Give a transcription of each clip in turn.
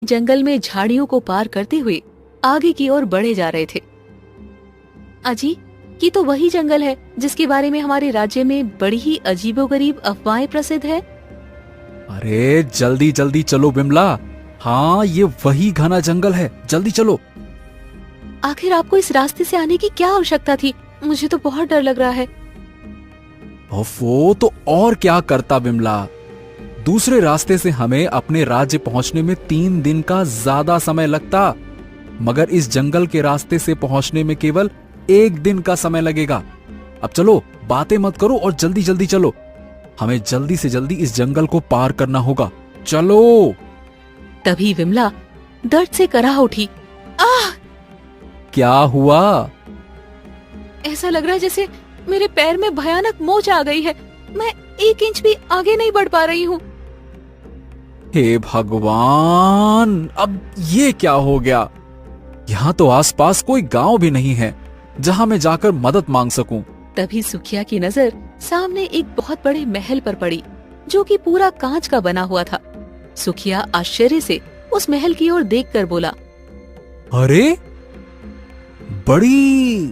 जंगल में झाड़ियों को पार करते हुए आगे की ओर बढ़े जा रहे थे। अजी, ये तो वही जंगल है जिसके बारे में हमारे राज्य में बड़ी ही अजीबोगरीब अफवाहें प्रसिद्ध है। अरे जल्दी जल्दी चलो बिमला। हाँ, ये वही घना जंगल है, जल्दी चलो। आखिर आपको इस रास्ते से आने की क्या आवश्यकता थी? मुझे तो बहुत डर लग रहा है। वो तो और क्या करता बिमला, दूसरे रास्ते से हमें अपने राज्य पहुंचने में 3 दिन का ज्यादा समय लगता, मगर इस जंगल के रास्ते से पहुंचने में केवल 1 दिन का समय लगेगा। अब चलो, बातें मत करो और जल्दी जल्दी चलो। हमें जल्दी से जल्दी इस जंगल को पार करना होगा, चलो। तभी विमला दर्द से कराह उठी। आह! क्या हुआ? ऐसा लग रहा है जैसे मेरे पैर में भयानक मोच आ गई है। मैं 1 इंच भी आगे नहीं बढ़ पा रही हूँ। हे भगवान, अब ये क्या हो गया? यहाँ तो आसपास कोई गांव भी नहीं है जहाँ मैं जाकर मदद मांग सकूं। तभी सुखिया की नजर सामने एक बहुत बड़े महल पर पड़ी, जो कि पूरा कांच का बना हुआ था। सुखिया आश्चर्य से उस महल की ओर देखकर बोला, अरे, बड़ी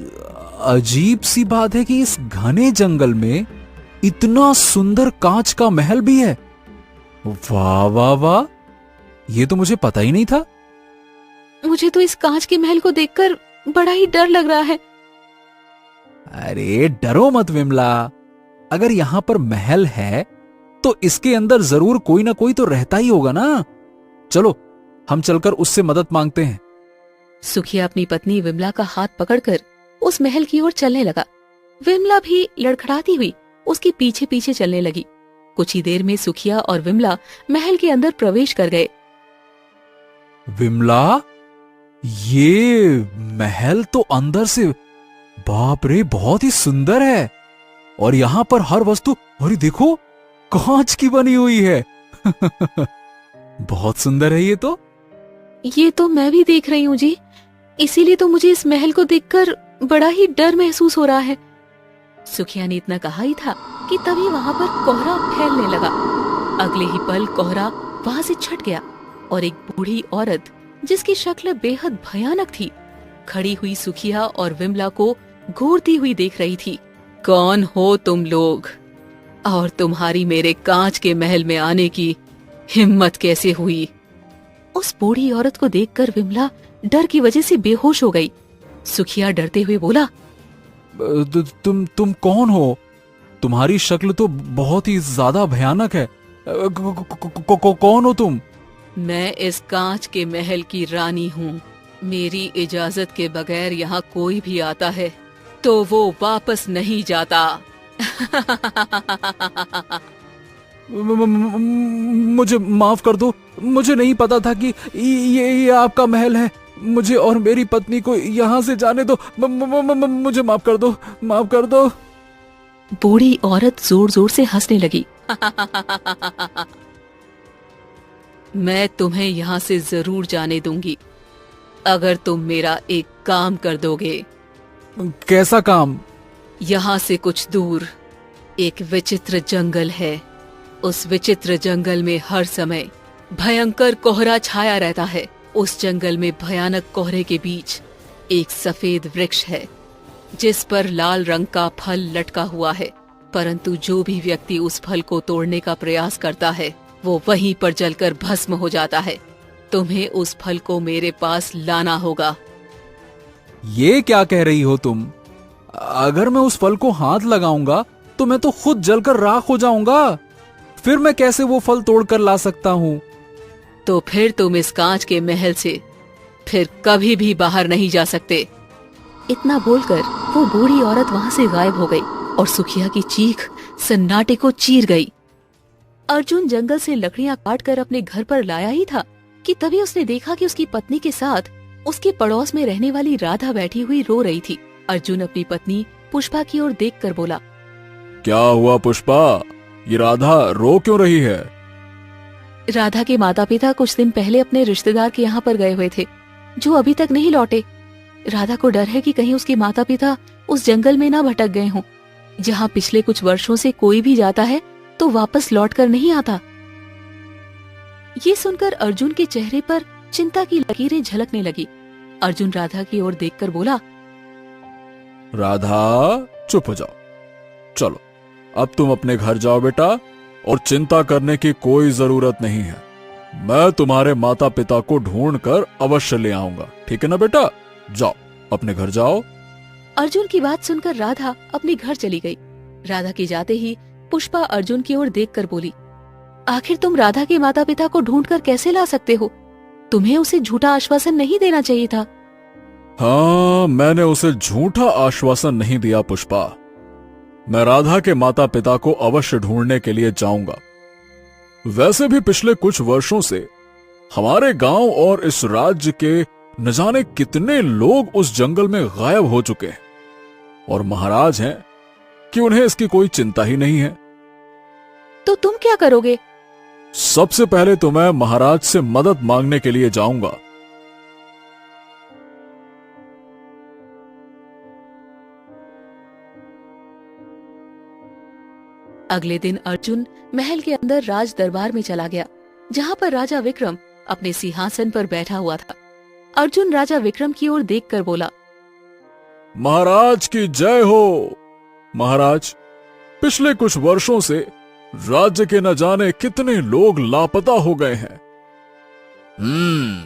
अजीब सी बात है कि इस घने जंगल में इतना सुंदर कांच का महल भी है। वाह वाह वाह, ये तो मुझे पता ही नहीं था। मुझे तो इस कांच के महल को देखकर बड़ा ही डर लग रहा है। अरे डरो मत विमला, अगर यहां पर महल है तो इसके अंदर जरूर कोई ना कोई तो रहता ही होगा ना। चलो, हम चलकर उससे मदद मांगते हैं। सुखिया अपनी पत्नी विमला का हाथ पकड़कर उस महल की ओर चलने लगा। विमला भी लड़खड़ाती हुई उसके पीछे पीछे चलने लगी। कुछ ही देर में सुखिया और विमला महल के अंदर प्रवेश कर गए। विमला, ये महल तो अंदर से बाप रे बहुत ही सुंदर है, और यहाँ पर हर वस्तु, अरे देखो, कांच की बनी हुई है। बहुत सुंदर है ये तो। ये तो मैं भी देख रही हूँ जी, इसीलिए तो मुझे इस महल को देखकर बड़ा ही डर महसूस हो रहा है। सुखिया ने इतना कहा ही था कि तभी वहाँ पर कोहरा फैलने लगा। अगले ही पल कोहरा वहाँ से छट गया और एक बूढ़ी औरत, जिसकी शक्ल बेहद भयानक थी, खड़ी हुई सुखिया और विमला को घूरती हुई देख रही थी। कौन हो तुम लोग, और तुम्हारी मेरे कांच के महल में आने की हिम्मत कैसे हुई? उस बूढ़ी औरत को देखकर विमला डर की वजह से बेहोश हो गई। सुखिया डरते हुए बोला, तुम कौन हो? तुम्हारी शक्ल तो बहुत ही ज्यादा भयानक है। कौन हो तुम? मैं इस कांच के महल की रानी हूँ। मेरी इजाजत के बगैर यहाँ कोई भी आता है तो वो वापस नहीं जाता। मुझे माफ कर दो, मुझे नहीं पता था कि ये आपका महल है। मुझे और मेरी पत्नी को यहाँ से जाने दो। मुझे माफ कर दो, माफ कर दो। बूढ़ी औरत जोर जोर से हंसने लगी। मैं तुम्हें यहाँ से जरूर जाने दूंगी, अगर तुम मेरा एक काम कर दोगे। कैसा काम? यहाँ से कुछ दूर एक विचित्र जंगल है। उस विचित्र जंगल में हर समय भयंकर कोहरा छाया रहता है। उस जंगल में भयानक कोहरे के बीच एक सफेद वृक्ष है, जिस पर लाल रंग का फल लटका हुआ है, परंतु जो भी व्यक्ति उस फल को तोड़ने का प्रयास करता है वो वहीं पर जलकर भस्म हो जाता है। तुम्हें उस फल को मेरे पास लाना होगा। ये क्या कह रही हो तुम? अगर मैं उस फल को हाथ लगाऊंगा तो मैं तो खुद जलकर राख हो जाऊंगा। फिर मैं कैसे वो फल तोड़कर ला सकता हूँ? तो फिर तुम इस कांच के महल से फिर कभी भी बाहर नहीं जा सकते। इतना बोलकर वो बूढ़ी औरत वहाँ से गायब हो गई और सुखिया की चीख सन्नाटे को चीर गई। अर्जुन जंगल से लकड़ियां काटकर अपने घर पर लाया ही था कि तभी उसने देखा कि उसकी पत्नी के साथ उसके पड़ोस में रहने वाली राधा बैठी हुई रो रही थी। अर्जुन अपनी पत्नी पुष्पा की ओर देखकर बोला, क्या हुआ पुष्पा, ये राधा रो क्यों रही है? राधा के माता पिता कुछ दिन पहले अपने रिश्तेदार के यहाँ पर गए हुए थे, जो अभी तक नहीं लौटे। राधा को डर है कि कहीं उसके माता पिता उस जंगल में ना भटक गए हों, जहाँ पिछले कुछ वर्षों से कोई भी जाता है तो वापस लौट कर नहीं आता। ये सुनकर अर्जुन के चेहरे पर चिंता की लकीरें झलकने लगी। अर्जुन राधा की ओर देखकर बोला, राधा चुप हो जाओ, चलो अब तुम अपने घर जाओ बेटा, और चिंता करने की कोई जरूरत नहीं है। मैं तुम्हारे माता पिता को ढूंढकर अवश्य ले आऊंगा, ठीक है ना बेटा? जाओ अपने घर जाओ। अर्जुन की बात सुनकर राधा अपने घर चली गई। राधा के जाते ही पुष्पा अर्जुन की ओर देखकर बोली, आखिर तुम राधा के माता पिता को ढूंढकर कैसे ला सकते हो? तुम्हें उसे झूठा आश्वासन नहीं देना चाहिए था। हाँ, मैंने उसे झूठा आश्वासन नहीं दिया पुष्पा। मैं राधा के माता पिता को अवश्य ढूंढने के लिए जाऊंगा। वैसे भी पिछले कुछ वर्षों से हमारे गांव और इस राज्य के न जाने कितने लोग उस जंगल में गायब हो चुके हैं, और महाराज हैं कि उन्हें इसकी कोई चिंता ही नहीं है। तो तुम क्या करोगे? सबसे पहले तो मैं महाराज से मदद मांगने के लिए जाऊंगा। अगले दिन अर्जुन महल के अंदर राज दरबार में चला गया, जहाँ पर राजा विक्रम अपने सिंहासन पर बैठा हुआ था। अर्जुन राजा विक्रम की ओर देखकर बोला, महाराज की जय हो। महाराज, पिछले कुछ वर्षों से राज्य के न जाने कितने लोग लापता हो गए हैं।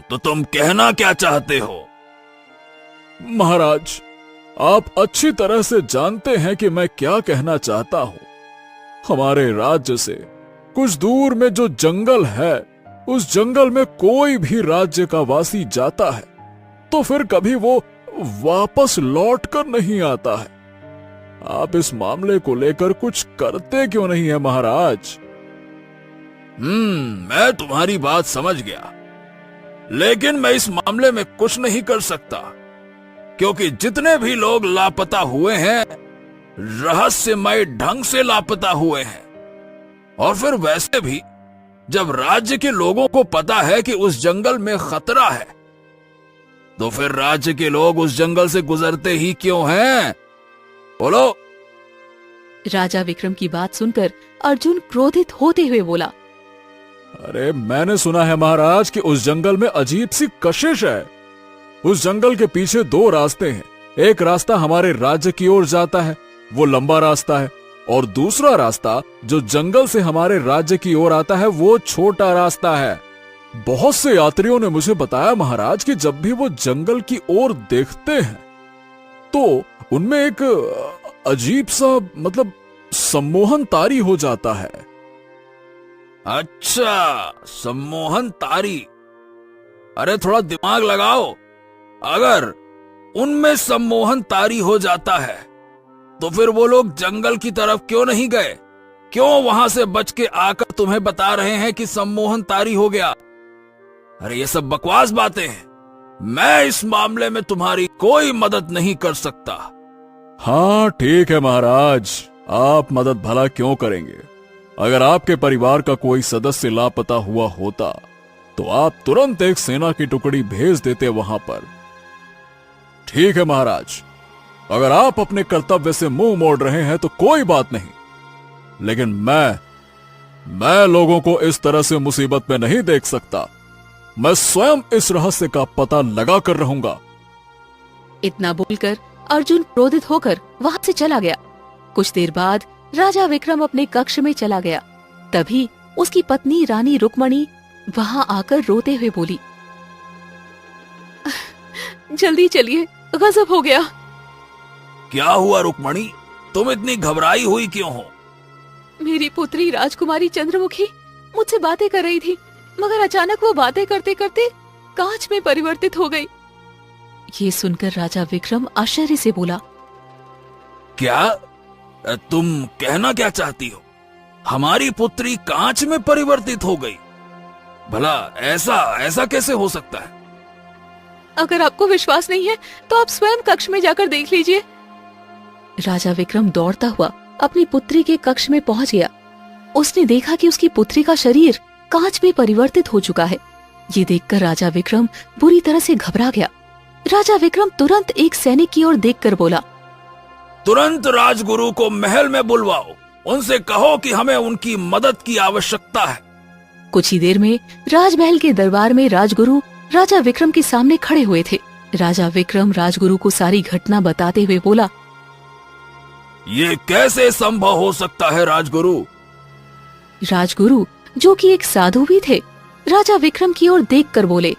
तो तुम कहना क्या चाहते हो? महाराज, आप अच्छी तरह से जानते हैं कि मैं क्या कहना चाहता हूं। हमारे राज्य से कुछ दूर में जो जंगल है, उस जंगल में कोई भी राज्य का वासी जाता है तो फिर कभी वो वापस लौट कर नहीं आता है। आप इस मामले को लेकर कुछ करते क्यों नहीं है महाराज? मैं तुम्हारी बात समझ गया, लेकिन मैं इस मामले में कुछ नहीं कर सकता, क्योंकि जितने भी लोग लापता हुए हैं रहस्यमय ढंग से लापता हुए हैं। और फिर वैसे भी जब राज्य के लोगों को पता है कि उस जंगल में खतरा है, तो फिर राज्य के लोग उस जंगल से गुजरते ही क्यों हैं? बोलो। राजा विक्रम की बात सुनकर अर्जुन क्रोधित होते हुए बोला, अरे मैंने सुना है महाराज कि उस जंगल में अजीब सी कशिश है। उस जंगल के पीछे दो रास्ते हैं। एक रास्ता हमारे राज्य की ओर जाता है, वो लंबा रास्ता है, और दूसरा रास्ता जो जंगल से हमारे राज्य की ओर आता है, वो छोटा रास्ता है। बहुत से यात्रियों ने मुझे बताया महाराज कि जब भी वो जंगल की ओर देखते हैं तो उनमें एक अजीब सा मतलब सम्मोहन तारी हो जाता है। अच्छा, सम्मोहन तारी। अरे थोड़ा दिमाग लगाओ। अगर उनमें सम्मोहन तारी हो जाता है तो फिर वो लोग जंगल की तरफ क्यों नहीं गए? क्यों वहां से बच के आकर तुम्हें बता रहे हैं कि सम्मोहन तारी हो गया? अरे ये सब बकवास बातें हैं। मैं इस मामले में तुम्हारी कोई मदद नहीं कर सकता। हाँ ठीक है महाराज, आप मदद भला क्यों करेंगे? अगर आपके परिवार का कोई सदस्य लापता हुआ होता तो आप तुरंत एक सेना की टुकड़ी भेज देते वहां पर। ठीक है महाराज, अगर आप अपने कर्तव्य से मुंह मोड़ रहे हैं तो कोई बात नहीं, लेकिन मैं लोगों को इस तरह से मुसीबत में नहीं देख सकता। मैं स्वयं इस रहस्य का पता लगा कर रहूंगा। इतना बोलकर अर्जुन क्रोधित होकर वहां से चला गया। कुछ देर बाद राजा विक्रम अपने कक्ष में चला गया। तभी उसकी पत्नी रानी रुक्मणी वहां आकर रोते हुए बोली, जल्दी चलिए, गजब हो गया। क्या हुआ रुक्मणी? तुम इतनी घबराई हुई क्यों हो? मेरी पुत्री राजकुमारी चंद्रमुखी मुझसे बातें कर रही थी, मगर अचानक वो बातें करते करते कांच में परिवर्तित हो गई। ये सुनकर राजा विक्रम आश्चर्य से बोला, क्या? तुम कहना क्या चाहती हो? हमारी पुत्री कांच में परिवर्तित हो गई? भला ऐसा कैसे हो सकता है? अगर आपको विश्वास नहीं है तो आप स्वयं कक्ष में जाकर देख लीजिए। राजा विक्रम दौड़ता हुआ अपनी पुत्री के कक्ष में पहुंच गया। उसने देखा कि उसकी पुत्री का शरीर कांच में परिवर्तित हो चुका है। ये देखकर राजा विक्रम बुरी तरह से घबरा गया। राजा विक्रम तुरंत एक सैनिक की ओर देखकर बोला, तुरंत राजगुरु को महल में बुलवाओ। उनसे कहो कि हमें उनकी मदद की आवश्यकता है। कुछ ही देर में राजमहल के दरबार में राजगुरु राजा विक्रम के सामने खड़े हुए थे। राजा विक्रम राजगुरु को सारी घटना बताते हुए बोला, ये कैसे संभव हो सकता है राजगुरु? राजगुरु, जो कि एक साधु भी थे, राजा विक्रम की ओर देखकर बोले,